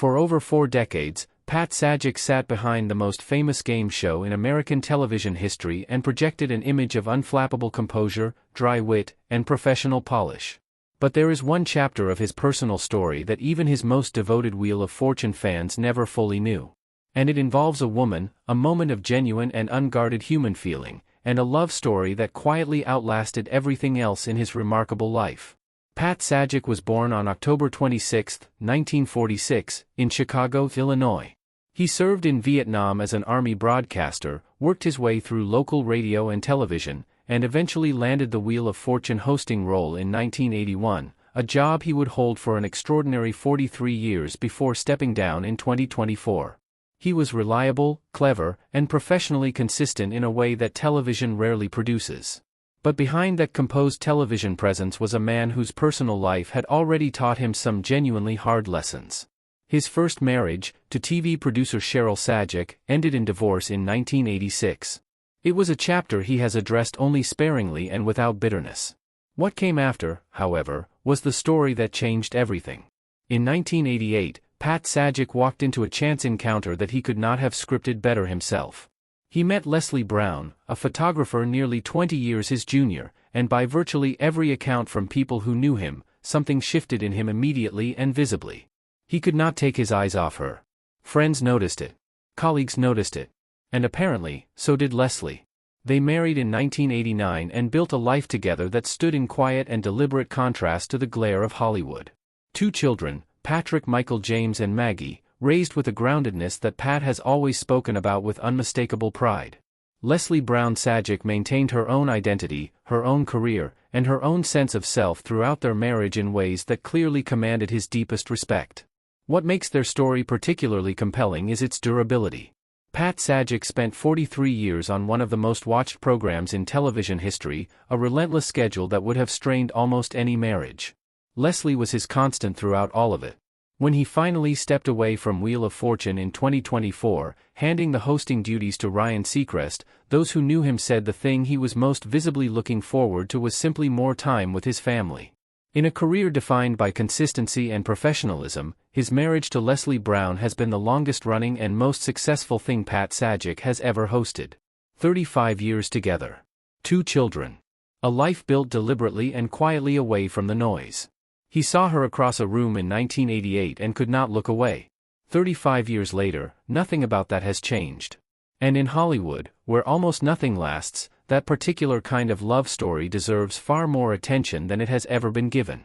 For over 4 decades, Pat Sajak sat behind the most famous game show in American television history and projected an image of unflappable composure, dry wit, and professional polish. But there is one chapter of his personal story that even his most devoted Wheel of Fortune fans never fully knew. And it involves a woman, a moment of genuine and unguarded human feeling, and a love story that quietly outlasted everything else in his remarkable life. Pat Sajak was born on October 26, 1946, in Chicago, Illinois. He served in Vietnam as an Army broadcaster, worked his way through local radio and television, and eventually landed the Wheel of Fortune hosting role in 1981, a job he would hold for an extraordinary 43 years before stepping down in 2024. He was reliable, clever, and professionally consistent in a way that television rarely produces. But behind that composed television presence was a man whose personal life had already taught him some genuinely hard lessons. His first marriage, to TV producer Cheryl Sajak, ended in divorce in 1986. It was a chapter he has addressed only sparingly and without bitterness. What came after, however, was the story that changed everything. In 1988, Pat Sajak walked into a chance encounter that he could not have scripted better himself. He met Leslie Brown, a photographer nearly 20 years his junior, and by virtually every account from people who knew him, something shifted in him immediately and visibly. He could not take his eyes off her. Friends noticed it. Colleagues noticed it. And apparently, so did Leslie. They married in 1989 and built a life together that stood in quiet and deliberate contrast to the glare of Hollywood. 2 children, Patrick, Michael James and Maggie, raised with a groundedness that Pat has always spoken about with unmistakable pride. Leslie Brown Sajak maintained her own identity, her own career, and her own sense of self throughout their marriage in ways that clearly commanded his deepest respect. What makes their story particularly compelling is its durability. Pat Sajak spent 43 years on one of the most watched programs in television history, a relentless schedule that would have strained almost any marriage. Leslie was his constant throughout all of it. When he finally stepped away from Wheel of Fortune in 2024, handing the hosting duties to Ryan Seacrest, those who knew him said the thing he was most visibly looking forward to was simply more time with his family. In a career defined by consistency and professionalism, his marriage to Leslie Brown has been the longest-running and most successful thing Pat Sajak has ever hosted. 35 years together. 2 children. A life built deliberately and quietly away from the noise. He saw her across a room in 1988 and could not look away. 35 years later, nothing about that has changed. And in Hollywood, where almost nothing lasts, that particular kind of love story deserves far more attention than it has ever been given.